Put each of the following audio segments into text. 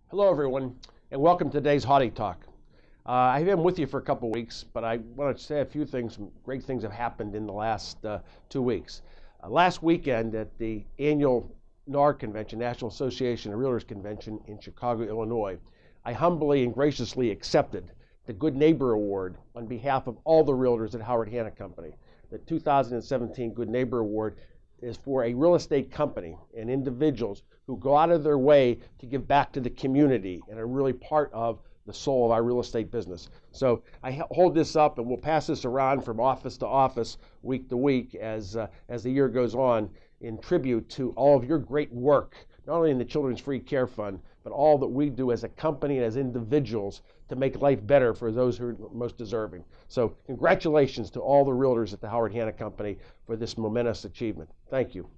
Hello, everyone, and welcome to today's HoddyTalk. I've been with you for a couple weeks, but I want to say a few things. Some great things have happened in the last 2 weeks. Last weekend at the annual NAR convention, National Association of Realtors Convention in Chicago, Illinois, I humbly and graciously accepted the Good Neighbor Award on behalf of all the realtors at Howard Hanna Company. The 2017 Good Neighbor Award is for a real estate company and individuals who go out of their way to give back to the community and are really part of the soul of our real estate business. So I hold this up, and we'll pass this around from office to office, week to week, as the year goes on, in tribute to all of your great work, not only in the Children's Free Care Fund, but all that we do as a company and as individuals to make life better for those who are most deserving. So congratulations to all the realtors at the Howard Hanna Company for this momentous achievement. Thank you.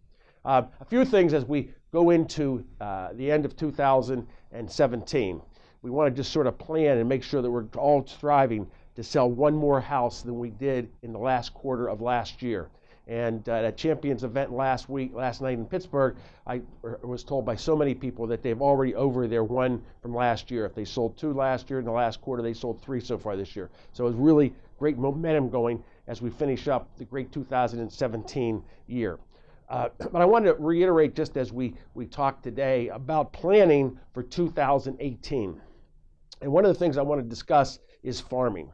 A few things as we go into the end of 2017. We want to just sort of plan and make sure that we're all striving to sell one more house than we did in the last quarter of last year. And at a Champions event last night in Pittsburgh, I was told by so many people that they've already over their one from last year. If they sold 2 last year in the last quarter, they sold 3 so far this year. So it was really great momentum going as we finish up the great 2017 year. But I wanted to reiterate, just as we talked today, about planning for 2018. And one of the things I want to discuss is farming.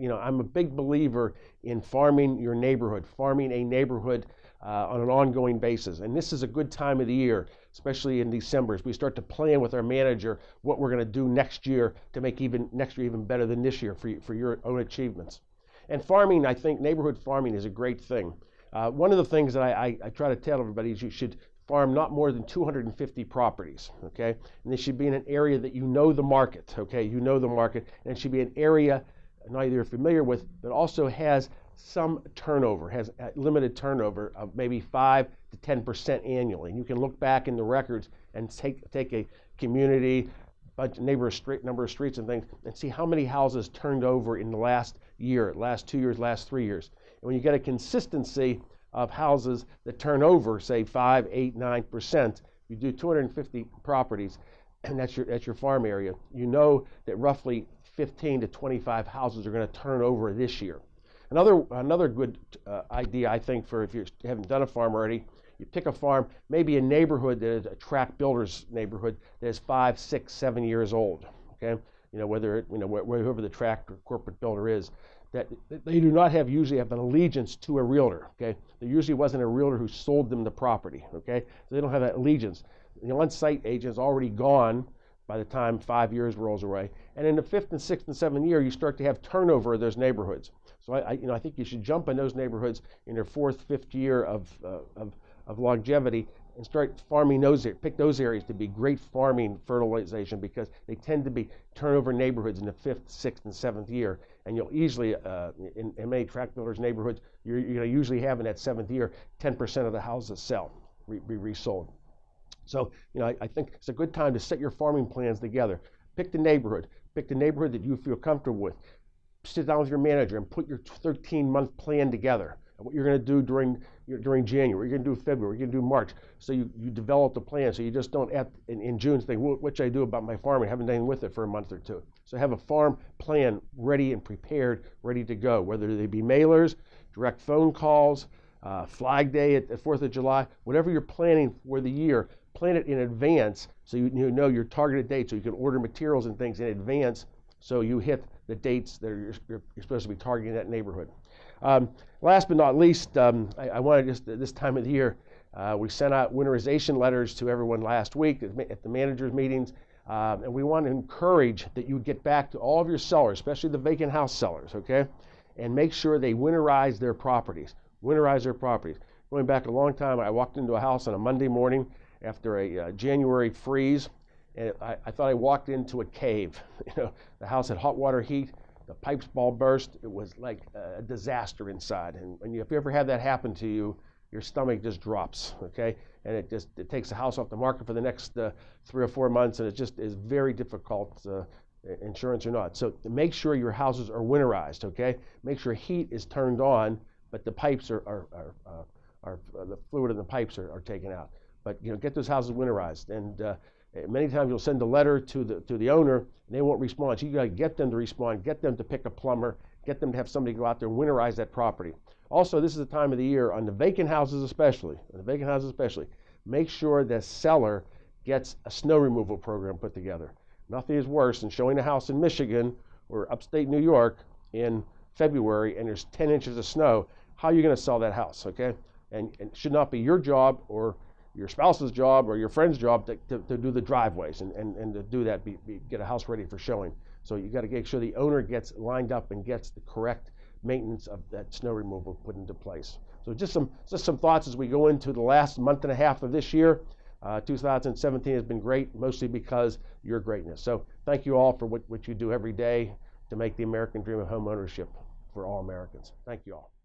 I'm a big believer in farming your neighborhood, farming a neighborhood on an ongoing basis. And this is a good time of the year, especially in December, as we start to plan with our manager what we're going to do next year to make next year even better than this year for your own achievements. And farming, I think neighborhood farming is a great thing. One of the things that I try to tell everybody is you should farm not more than 250 properties, okay? And they should be in an area that you know the market, okay? You know the market, and it should be an area not you're familiar with, but also has some turnover, has limited turnover of maybe 5 to 10% annually. And you can look back in the records and take a community, number of streets and things, and see how many houses turned over in the last year, last 2 years, last 3 years. And when you get a consistency of houses that turn over, say 5, 8, 9%, you do 250 properties, and that's your farm area. You know that roughly 15 to 25 houses are going to turn over this year. Another good idea, I think, for if you haven't done a farm already, you pick a farm, maybe a neighborhood that is a tract builder's neighborhood that is 5, 6, 7 years old. Okay, whoever the tract or corporate builder is, that they do not usually have an allegiance to a realtor. Okay, there usually wasn't a realtor who sold them the property. Okay, so they don't have that allegiance. The on-site agent is already gone by the time 5 years rolls away. And in the 5th and 6th and 7th year, you start to have turnover of those neighborhoods. So I think you should jump in those neighborhoods in their 4th, 5th year of longevity and start farming those areas. Pick those areas to be great farming fertilization, because they tend to be turnover neighborhoods in the 5th, 6th, and 7th year. And you'll easily, in many tract builders' neighborhoods, you're going to usually have in that 7th year, 10% of the houses be resold. So, I think it's a good time to set your farming plans together. Pick the neighborhood that you feel comfortable with. Sit down with your manager and put your 13-month plan together. What you're going to do during January, what you're going to do February, what you're going to do March. So you develop the plan. So you just don't in June think, what should I do about my farm? I haven't done anything with it for a month or two. So have a farm plan ready and prepared, ready to go, whether they be mailers, direct phone calls, Flag Day at the 4th of July, whatever you're planning for the year. Plan it in advance so you know your targeted date, so you can order materials and things in advance so you hit the dates that you're supposed to be targeting that neighborhood. Last but not least, I wanted just this time of the year, we sent out winterization letters to everyone last week at the managers' meetings, and we want to encourage that you get back to all of your sellers, especially the vacant house sellers, okay, and make sure they winterize their properties. Going back a long time, I walked into a house on a Monday morning after a January freeze, and I thought I walked into a cave. The house had hot water heat, the pipes all burst. It was like a disaster inside. And if you ever have that happen to you, your stomach just drops, okay? And it takes the house off the market for the next 3 or 4 months, and it just is very difficult, insurance or not. So make sure your houses are winterized, okay? Make sure heat is turned on, but the pipes the fluid in the pipes are taken out. But get those houses winterized, and Many times you'll send a letter to the owner and they won't respond. So you got to get them to respond, get them to pick a plumber, get them to have somebody go out there and winterize that property. Also, this is the time of the year on the vacant houses especially, make sure the seller gets a snow removal program put together. Nothing is worse than showing a house in Michigan or upstate New York in February and there's 10 inches of snow. How are you going to sell that house, okay? And it should not be your job or your spouse's job or your friend's job to do the driveways and to do that, get a house ready for showing. So you got to make sure the owner gets lined up and gets the correct maintenance of that snow removal put into place. So just some thoughts as we go into the last month and a half of this year. 2017 has been great, mostly because of your greatness. So thank you all for what you do every day to make the American dream of home ownership for all Americans. Thank you all.